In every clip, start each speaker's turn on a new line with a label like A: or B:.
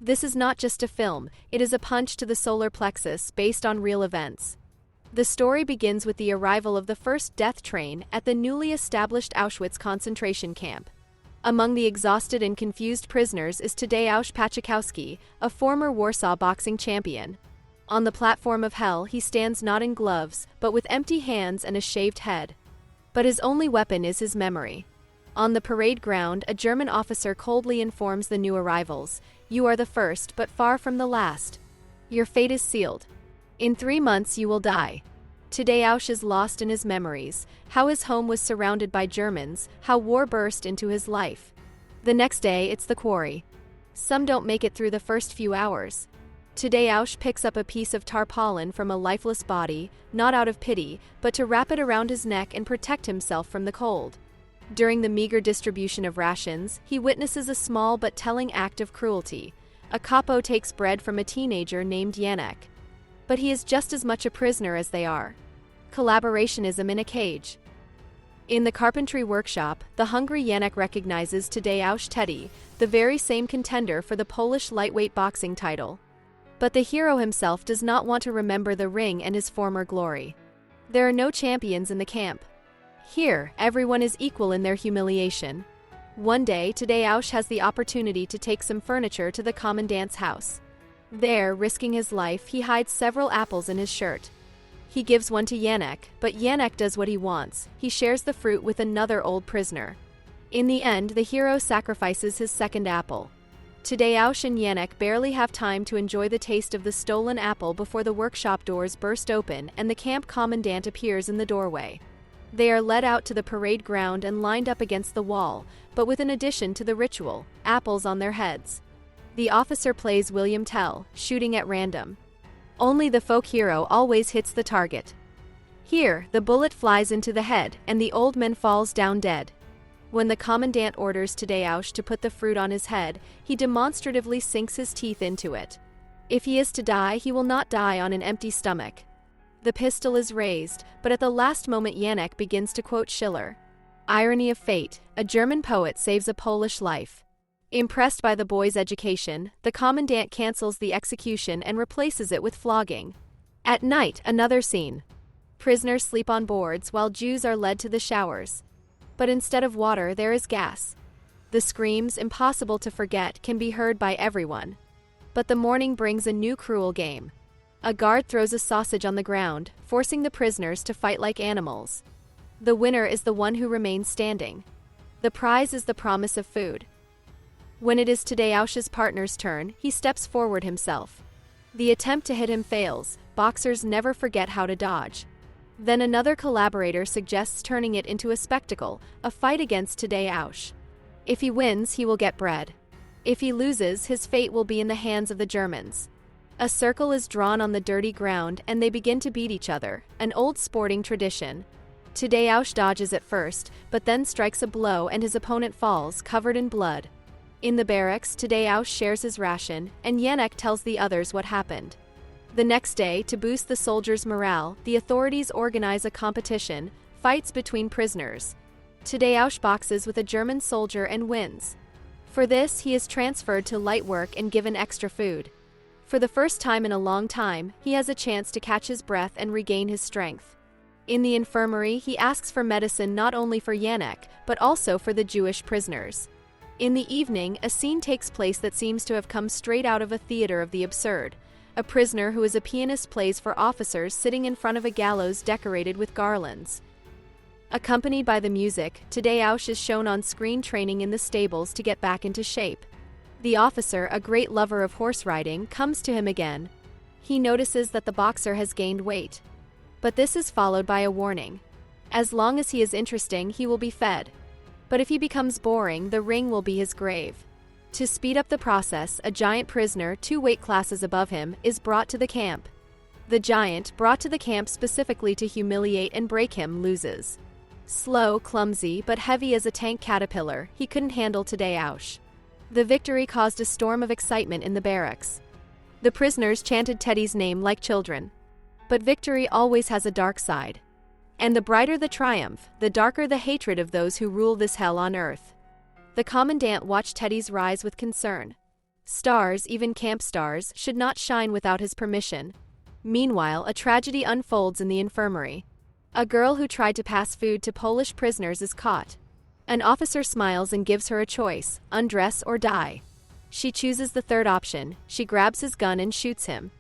A: This is not just a film, it is a punch to the solar plexus based on real events. The story begins with the arrival of the first death train at the newly established Auschwitz concentration camp. Among the exhausted and confused prisoners is Tadeusz Pachikowski, a former Warsaw boxing champion. On the platform of hell, he stands not in gloves, but with empty hands and a shaved head. But his only weapon is his memory. On the parade ground, a German officer coldly informs the new arrivals, "You are the first, but far from the last. Your fate is sealed. In 3 months you will die." Tadeusz is lost in his memories, how his home was surrounded by Germans, how war burst into his life. The next day, it's the quarry. Some don't make it through the first few hours. Tadeusz picks up a piece of tarpaulin from a lifeless body, not out of pity, but to wrap it around his neck and protect himself from the cold. During the meager distribution of rations, he witnesses a small but telling act of cruelty. A capo takes bread from a teenager named Janek. But he is just as much a prisoner as they are. Collaborationism in a cage. In the carpentry workshop, the hungry Janek recognizes Tadeusz Teddy, the very same contender for the Polish lightweight boxing title. But the hero himself does not want to remember the ring and his former glory. There are no champions in the camp. Here, everyone is equal in their humiliation. One day, Tadeusz has the opportunity to take some furniture to the commandant's house. There, risking his life, he hides several apples in his shirt. He gives one to Janek, but Janek does what he wants. He shares the fruit with another old prisoner. In the end, the hero sacrifices his second apple. Tadeusz and Janek barely have time to enjoy the taste of the stolen apple before the workshop doors burst open and the camp commandant appears in the doorway. They are led out to the parade ground and lined up against the wall, but with an addition to the ritual: apples on their heads. The officer plays William Tell, shooting at random. Only the folk hero always hits the target. Here, the bullet flies into the head, and the old man falls down dead. When the commandant orders Tadeusz to put the fruit on his head, he demonstratively sinks his teeth into it. If he is to die, he will not die on an empty stomach. The pistol is raised, but at the last moment Janek begins to quote Schiller. Irony of fate, a German poet saves a Polish life. Impressed by the boy's education, the commandant cancels the execution and replaces it with flogging. At night, another scene. Prisoners sleep on boards while Jews are led to the showers. But instead of water, there is gas. The screams, impossible to forget, can be heard by everyone. But the morning brings a new cruel game. A guard throws a sausage on the ground, forcing the prisoners to fight like animals. The winner is the one who remains standing. The prize is the promise of food. When it is Tadeusz's partner's turn, he steps forward himself. The attempt to hit him fails. Boxers never forget how to dodge. Then another collaborator suggests turning it into a spectacle, a fight against Tadeusz. If he wins, he will get bread. If he loses, his fate will be in the hands of the Germans. A circle is drawn on the dirty ground and they begin to beat each other, an old sporting tradition. Tadeusz dodges at first, but then strikes a blow and his opponent falls, covered in blood. In the barracks, Tadeusz shares his ration, and Janek tells the others what happened. The next day, to boost the soldiers' morale, the authorities organize a competition, fights between prisoners. Tadeusz boxes with a German soldier and wins. For this, he is transferred to light work and given extra food. For the first time in a long time, he has a chance to catch his breath and regain his strength. In the infirmary, he asks for medicine not only for Janek, but also for the Jewish prisoners. In the evening, a scene takes place that seems to have come straight out of a theater of the absurd. A prisoner who is a pianist plays for officers sitting in front of a gallows decorated with garlands. Accompanied by the music, Tadeusz is shown on screen training in the stables to get back into shape. The officer, a great lover of horse riding, comes to him again. He notices that the boxer has gained weight. But this is followed by a warning. As long as he is interesting, he will be fed. But if he becomes boring, the ring will be his grave. To speed up the process, a giant prisoner, 2 weight classes above him, is brought to the camp. The giant, brought to the camp specifically to humiliate and break him, loses. Slow, clumsy, but heavy as a tank caterpillar, he couldn't handle Tadeusz. The victory caused a storm of excitement in the barracks. The prisoners chanted Teddy's name like children. But victory always has a dark side. And the brighter the triumph, the darker the hatred of those who rule this hell on earth. The commandant watched Teddy's rise with concern. Stars, even camp stars, should not shine without his permission. Meanwhile, a tragedy unfolds in the infirmary. A girl who tried to pass food to Polish prisoners is caught. An officer smiles and gives her a choice: undress or die. She chooses the third option. She grabs his gun and shoots him.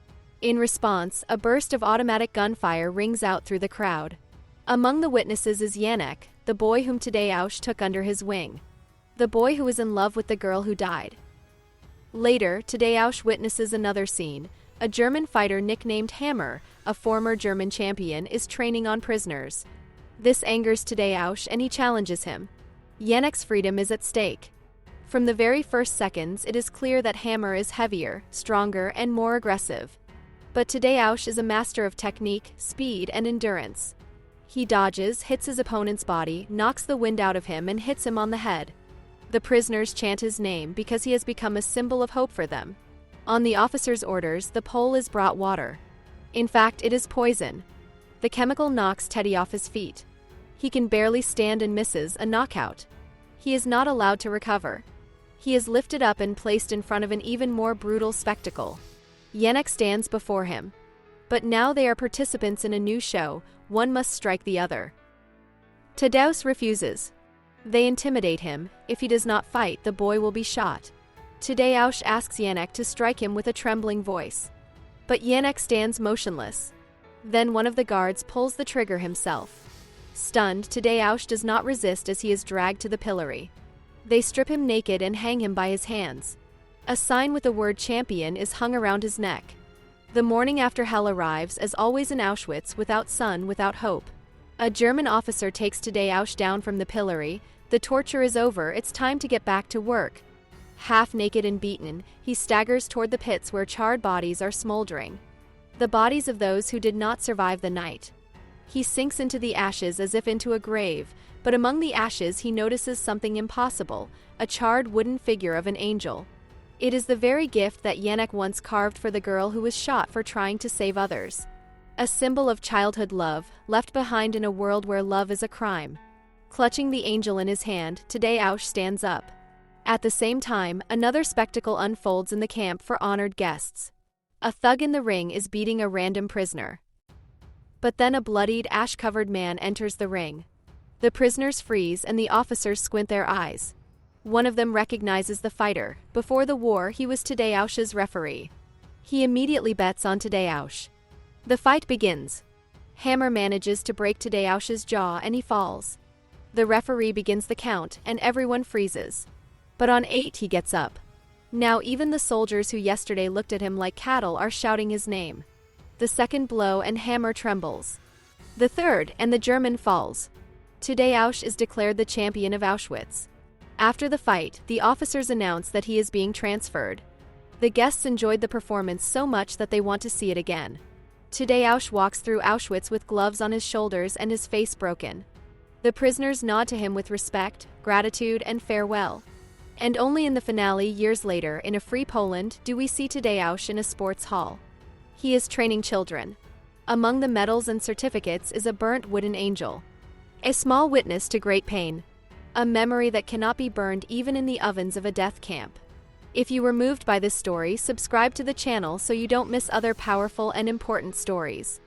A: In response, a burst of automatic gunfire rings out through the crowd. Among the witnesses is Janek, the boy whom Tadeusz took under his wing. The boy who was in love with the girl who died. Later, Tadeusz witnesses another scene. A German fighter nicknamed Hammer, a former German champion, is training on prisoners. This angers Tadeusz and he challenges him. Janek's freedom is at stake. From the very first seconds, it is clear that Hammer is heavier, stronger, and more aggressive. But Tadeusz is a master of technique, speed, and endurance. He dodges, hits his opponent's body, knocks the wind out of him, and hits him on the head. The prisoners chant his name because he has become a symbol of hope for them. On the officer's orders, the Pole is brought water. In fact, it is poison. The chemical knocks Teddy off his feet. He can barely stand and misses a knockout. He is not allowed to recover. He is lifted up and placed in front of an even more brutal spectacle. Janek stands before him. But now they are participants in a new show. One must strike the other. Tadeusz refuses. They intimidate him. If he does not fight, the boy will be shot. Tadeusz asks Janek to strike him with a trembling voice. But Janek stands motionless. Then one of the guards pulls the trigger himself. Stunned, Tadeusz does not resist as he is dragged to the pillory. They strip him naked and hang him by his hands. A sign with the word champion is hung around his neck. The morning after hell arrives, as always in Auschwitz, without sun, without hope. A German officer takes Tadeusz down from the pillory. The torture is over, it's time to get back to work. Half naked and beaten, he staggers toward the pits where charred bodies are smoldering. The bodies of those who did not survive the night. He sinks into the ashes as if into a grave, but among the ashes he notices something impossible, a charred wooden figure of an angel. It is the very gift that Janek once carved for the girl who was shot for trying to save others. A symbol of childhood love, left behind in a world where love is a crime. Clutching the angel in his hand, Tadeusz stands up. At the same time, another spectacle unfolds in the camp for honored guests. A thug in the ring is beating a random prisoner. But then a bloodied, ash-covered man enters the ring. The prisoners freeze and the officers squint their eyes. One of them recognizes the fighter. Before the war, he was Tadeusz's referee. He immediately bets on Tadeusz. The fight begins. Hammer manages to break Tadeusz's jaw and he falls. The referee begins the count and everyone freezes. But on 8 he gets up. Now even the soldiers who yesterday looked at him like cattle are shouting his name. The second blow and Hammer trembles. The third, and the German falls. Tadeusz is declared the champion of Auschwitz. After the fight, the officers announce that he is being transferred. The guests enjoyed the performance so much that they want to see it again. Tadeusz walks through Auschwitz with gloves on his shoulders and his face broken. The prisoners nod to him with respect, gratitude, and farewell. And only in the finale, years later, in a free Poland, do we see Tadeusz in a sports hall. He is training children. Among the medals and certificates is a burnt wooden angel. A small witness to great pain. A memory that cannot be burned even in the ovens of a death camp. If you were moved by this story, subscribe to the channel so you don't miss other powerful and important stories.